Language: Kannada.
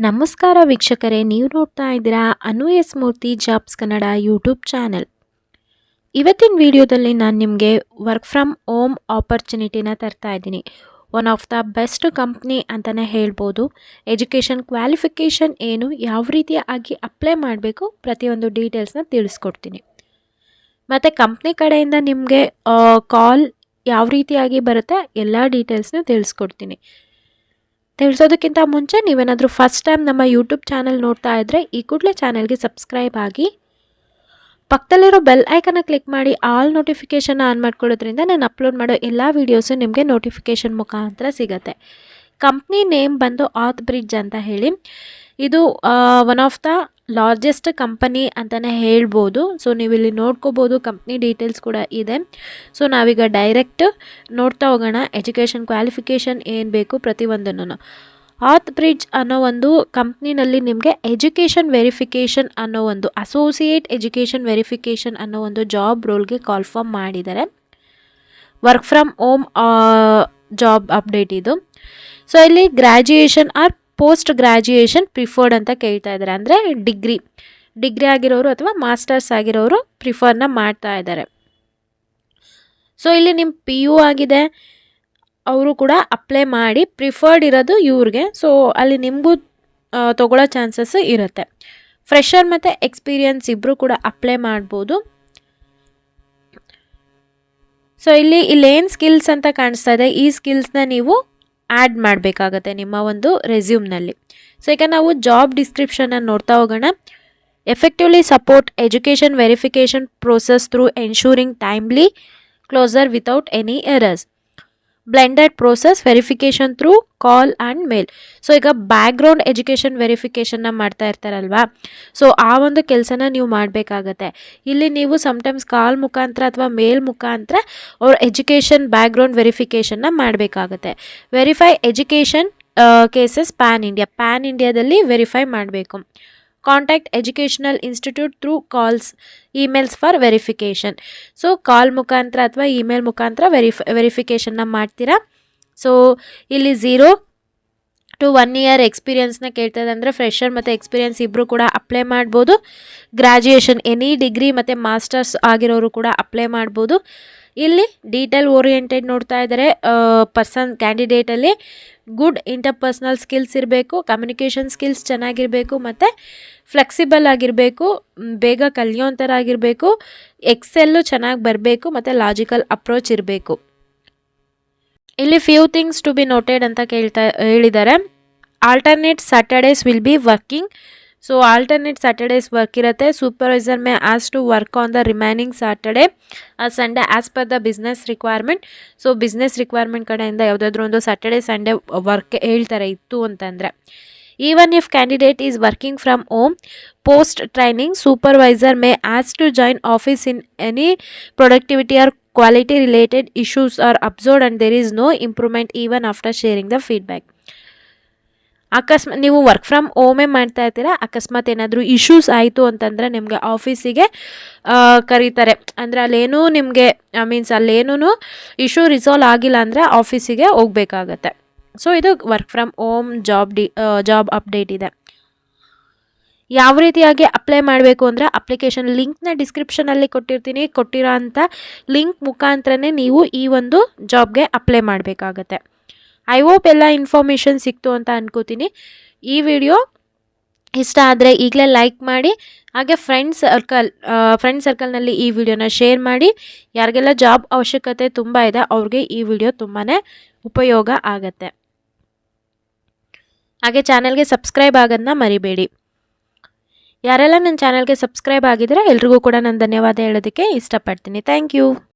ನಮಸ್ಕಾರ ವೀಕ್ಷಕರೇ, ನೀವು ನೋಡ್ತಾ ಇದ್ದೀರಾ ಅನು ಎಸ್ ಮೂರ್ತಿ ಜಾಬ್ಸ್ ಕನ್ನಡ ಯೂಟ್ಯೂಬ್ ಚಾನೆಲ್. ಇವತ್ತಿನ ವಿಡಿಯೋದಲ್ಲಿ ನಾನು ನಿಮಗೆ ವರ್ಕ್ ಫ್ರಮ್ ಹೋಮ್ ಆಪರ್ಚುನಿಟಿನ ತರ್ತಾ ಇದ್ದೀನಿ. One of the best company ಅಂತಲೇ ಹೇಳ್ಬೋದು. ಎಜುಕೇಷನ್ ಕ್ವಾಲಿಫಿಕೇಷನ್ ಏನು, ಯಾವ ರೀತಿಯಾಗಿ ಅಪ್ಲೈ ಮಾಡಬೇಕು, ಪ್ರತಿಯೊಂದು ಡೀಟೇಲ್ಸ್ನ ತಿಳಿಸ್ಕೊಡ್ತೀನಿ. ಮತ್ತು ಕಂಪ್ನಿ ಕಡೆಯಿಂದ ನಿಮಗೆ ಕಾಲ್ ಯಾವ ರೀತಿಯಾಗಿ ಬರುತ್ತೆ ಎಲ್ಲ ಡೀಟೇಲ್ಸ್ನ ತಿಳಿಸ್ಕೊಡ್ತೀನಿ. ತಿಳಿಸೋದಕ್ಕಿಂತ ಮುಂಚೆ ನೀವೇನಾದರೂ ಫಸ್ಟ್ ಟೈಮ್ ನಮ್ಮ ಯೂಟ್ಯೂಬ್ ಚಾನಲ್ ನೋಡ್ತಾ ಇದ್ದರೆ ಈ ಕೂಡಲೇ ಚಾನಲ್ಗೆ ಸಬ್ಸ್ಕ್ರೈಬ್ ಆಗಿ ಪಕ್ಕದಲ್ಲಿರೋ ಬೆಲ್ ಐಕನ್ನ ಕ್ಲಿಕ್ ಮಾಡಿ ಆಲ್ ನೋಟಿಫಿಕೇಷನ್ ಆನ್ ಮಾಡ್ಕೊಳ್ಳೋದ್ರಿಂದ ನಾನು ಅಪ್ಲೋಡ್ ಮಾಡೋ ಎಲ್ಲ ವೀಡಿಯೋಸು ನಿಮಗೆ ನೋಟಿಫಿಕೇಷನ್ ಮುಖಾಂತರ ಸಿಗುತ್ತೆ. ಕಂಪ್ನಿ ನೇಮ್ ಬಂದು ಆತ್ ಬ್ರಿಡ್ಜ್ ಅಂತ ಹೇಳಿ, ಇದು one of the largest company ಅಂತಲೇ ಹೇಳ್ಬೋದು. ಸೊ ನೀವಿಲ್ಲಿ ನೋಡ್ಕೋಬೋದು, ಕಂಪ್ನಿ ಡೀಟೇಲ್ಸ್ ಕೂಡ ಇದೆ. ಸೊ ನಾವೀಗ ಡೈರೆಕ್ಟ್ ನೋಡ್ತಾ ಹೋಗೋಣ. ಎಜುಕೇಷನ್ ಕ್ವಾಲಿಫಿಕೇಷನ್ ಏನು ಬೇಕು ಪ್ರತಿಯೊಂದನ್ನು. ಆತ್ ಬ್ರಿಡ್ಜ್ ಅನ್ನೋ ಒಂದು ಕಂಪ್ನಿನಲ್ಲಿ ನಿಮಗೆ ಎಜುಕೇಷನ್ ವೆರಿಫಿಕೇಷನ್ ಅನ್ನೋ ಒಂದು ಅಸೋಸಿಯೇಟ್ ಎಜುಕೇಷನ್ ವೆರಿಫಿಕೇಷನ್ ಅನ್ನೋ ಒಂದು ಜಾಬ್ ರೋಲ್ಗೆ ಕಾಲ್ ಫಾರ್ಮ್ ಮಾಡಿದ್ದಾರೆ. Work from home job update ಇದು. ಸೊ ಇಲ್ಲಿ graduation or post graduation preferred ಅಂತ ಕೇಳ್ತಾ ಇದ್ದಾರೆ. ಅಂದರೆ ಡಿಗ್ರಿ ಆಗಿರೋರು ಅಥವಾ ಮಾಸ್ಟರ್ಸ್ ಆಗಿರೋರು ಪ್ರಿಫರ್ನ ಮಾಡ್ತಾ ಇದ್ದಾರೆ. ಸೊ ಇಲ್ಲಿ ನಿಮ್ಮ PU ಆಗಿದೆ, ಅವರು ಕೂಡ ಅಪ್ಲೈ ಮಾಡಿ, ಪ್ರಿಫರ್ಡ್ ಇರೋದು ಇವ್ರಿಗೆ. ಸೊ ಅಲ್ಲಿ ನಿಮಗೂ ತೊಗೊಳ್ಳೋ ಚಾನ್ಸಸ್ ಇರುತ್ತೆ. ಫ್ರೆಷರ್ ಮತ್ತು ಎಕ್ಸ್ಪೀರಿಯನ್ಸ್ ಇಬ್ಬರು ಕೂಡ ಅಪ್ಲೈ ಮಾಡ್ಬೋದು. ಸೊ ಇಲ್ಲೇನು ಸ್ಕಿಲ್ಸ್ ಅಂತ ಕಾಣಿಸ್ತಾ ಇದೆ, ಈ ಸ್ಕಿಲ್ಸ್ನ ನೀವು ಆ್ಯಡ್ ಮಾಡಬೇಕಾಗತ್ತೆ ನಿಮ್ಮ ಒಂದು ರೆಸ್ಯೂಮ್ನಲ್ಲಿ. ಸೊ ಈಗ ನಾವು ಜಾಬ್ ಡಿಸ್ಕ್ರಿಪ್ಷನನ್ನು ನೋಡ್ತಾ ಹೋಗೋಣ. Effectively support education verification process through ensuring timely closure without any errors. Blended process verification through call and mail. So ಈಗ ಬ್ಯಾಕ್ಗ್ರೌಂಡ್ ಎಜುಕೇಷನ್ ವೆರಿಫಿಕೇಷನ್ನ ಮಾಡ್ತಾ ಇರ್ತಾರಲ್ವಾ, ಸೊ ಆ ಒಂದು ಕೆಲಸನ ನೀವು ಮಾಡಬೇಕಾಗತ್ತೆ. ಇಲ್ಲಿ ನೀವು ಸಮ್ಟೈಮ್ಸ್ ಕಾಲ್ ಮುಖಾಂತರ ಅಥವಾ ಮೇಲ್ ಮುಖಾಂತರ ಅವ್ರ ಎಜುಕೇಷನ್ ಬ್ಯಾಕ್ಗ್ರೌಂಡ್ ವೆರಿಫಿಕೇಷನ್ನ ಮಾಡಬೇಕಾಗತ್ತೆ. ವೆರಿಫೈ ಎಜುಕೇಷನ್ ಕೇಸಸ್ ಪ್ಯಾನ್ ಇಂಡಿಯಾದಲ್ಲಿ ವೆರಿಫೈ ಮಾಡಬೇಕು. Contact educational institute through calls emails for verification. So ಕಾಲ್ ಮುಖಾಂತರ ಅಥವಾ ಇಮೇಲ್ ಮುಖಾಂತರ ವೆರಿಫಿಕೇಷನ್ನ ಮಾಡ್ತೀರಾ. ಸೊ ಇಲ್ಲಿ 0 to 1 year ಎಕ್ಸ್ಪೀರಿಯನ್ಸ್ನ ಕೇಳ್ತದೆ. ಅಂದರೆ ಫ್ರೆಷರ್ ಮತ್ತು ಎಕ್ಸ್ಪೀರಿಯನ್ಸ್ ಇಬ್ಬರು ಕೂಡ ಅಪ್ಲೈ ಮಾಡ್ಬೋದು. ಗ್ರ್ಯಾಜುಯೇಷನ್ ಎನಿ ಡಿಗ್ರಿ ಮತ್ತು ಮಾಸ್ಟರ್ಸ್ ಆಗಿರೋರು ಕೂಡ ಅಪ್ಲೈ ಮಾಡ್ಬೋದು. ಇಲ್ಲಿ ಡೀಟೇಲ್ ಓರಿಯೆಂಟೆಡ್ ನೋಡ್ತಾ ಇದ್ದಾರೆ. ಕ್ಯಾಂಡಿಡೇಟಲ್ಲಿ ಗುಡ್ ಇಂಟರ್ಪರ್ಸ್ನಲ್ ಸ್ಕಿಲ್ಸ್ ಇರಬೇಕು, ಕಮ್ಯುನಿಕೇಷನ್ ಸ್ಕಿಲ್ಸ್ ಚೆನ್ನಾಗಿರಬೇಕು, ಮತ್ತು ಫ್ಲೆಕ್ಸಿಬಲ್ ಆಗಿರಬೇಕು, ಬೇಗ ಕಲಿಯೋಂಥರ ಆಗಿರಬೇಕು, ಎಕ್ಸೆಲ್ಲು ಚೆನ್ನಾಗಿ ಬರಬೇಕು, ಮತ್ತು ಲಾಜಿಕಲ್ ಅಪ್ರೋಚ್ ಇರಬೇಕು. ಇಲ್ಲಿ few things to be noted ಅಂತ ಹೇಳಿದ್ದಾರೆ. Alternate Saturdays will be working. So alternate Saturdays work ಇರುತ್ತೆ. Supervisor may ask to work on the remaining Saturday Sunday as per the business requirement. So business requirement ಕಡೆಯಿಂದ ಯಾವುದಾದ್ರೂ ಒಂದು ಸ್ಯಾಟರ್ಡೇ ಸಂಡೇ ವರ್ಕ್ ಹೇಳ್ತಾರೆ ಇತ್ತು ಅಂತಂದರೆ. Even if candidate is working from home post training, supervisor may ask to join office in any productivity or quality related issues are observed and there is no improvement even after sharing the feedback. ಅಕಸ್ಮಾತ್ ನೀವು ವರ್ಕ್ ಫ್ರಮ್ ಹೋಮೇ ಮಾಡ್ತಾ ಇರ್ತೀರಾ, ಅಕಸ್ಮಾತ್ ಏನಾದರೂ ಇಶ್ಯೂಸ್ ಆಯಿತು ಅಂತಂದರೆ ನಿಮಗೆ ಆಫೀಸಿಗೆ ಕರೀತಾರೆ. ಅಂದರೆ ಅಲ್ಲೇನೂ ನಿಮಗೆ ಅಲ್ಲೇನೂ ಇಶ್ಯೂ ರಿಸಾಲ್ವ್ ಆಗಿಲ್ಲ ಅಂದರೆ ಆಫೀಸಿಗೆ ಹೋಗಬೇಕಾಗತ್ತೆ. ಸೊ ಇದು work from home job update ಇದೆ. ಯಾವ ರೀತಿಯಾಗಿ ಅಪ್ಲೈ ಮಾಡಬೇಕು ಅಂದರೆ ಅಪ್ಲಿಕೇಶನ್ ಲಿಂಕ್ನ ಡಿಸ್ಕ್ರಿಪ್ಷನಲ್ಲಿ ಕೊಟ್ಟಿರೋ ಅಂಥ ಲಿಂಕ್ ಮುಖಾಂತರನೇ ನೀವು ಈ ಒಂದು ಜಾಬ್ಗೆ ಅಪ್ಲೈ ಮಾಡಬೇಕಾಗತ್ತೆ. ಐ ಹೋಪ್ ಎಲ್ಲ ಇನ್ಫಾರ್ಮೇಷನ್ ಸಿಕ್ತು ಅಂತ ಅನ್ಕೋತೀನಿ. ಈ ವಿಡಿಯೋ ಇಷ್ಟ ಆದರೆ ಈಗಲೇ ಲೈಕ್ ಮಾಡಿ, ಹಾಗೆ ಫ್ರೆಂಡ್ಸ್ ಸರ್ಕಲ್ನಲ್ಲಿ ಈ ವಿಡಿಯೋನ ಶೇರ್ ಮಾಡಿ. ಯಾರಿಗೆಲ್ಲ ಜಾಬ್ ಅವಶ್ಯಕತೆ ತುಂಬ ಇದೆ ಅವ್ರಿಗೆ ಈ ವಿಡಿಯೋ ತುಂಬಾ ಉಪಯೋಗ ಆಗತ್ತೆ. ಹಾಗೆ ಚಾನಲ್ಗೆ ಸಬ್ಸ್ಕ್ರೈಬ್ ಆಗೋದನ್ನ ಮರಿಬೇಡಿ. ಯಾರೆಲ್ಲ ನನ್ನ ಚಾನಲ್ಗೆ ಸಬ್ಸ್ಕ್ರೈಬ್ ಆಗಿದ್ರೆ ಎಲ್ರಿಗೂ ಕೂಡ ನಾನು ಧನ್ಯವಾದ ಹೇಳೋದಕ್ಕೆ ಇಷ್ಟಪಡ್ತೀನಿ. Thank you.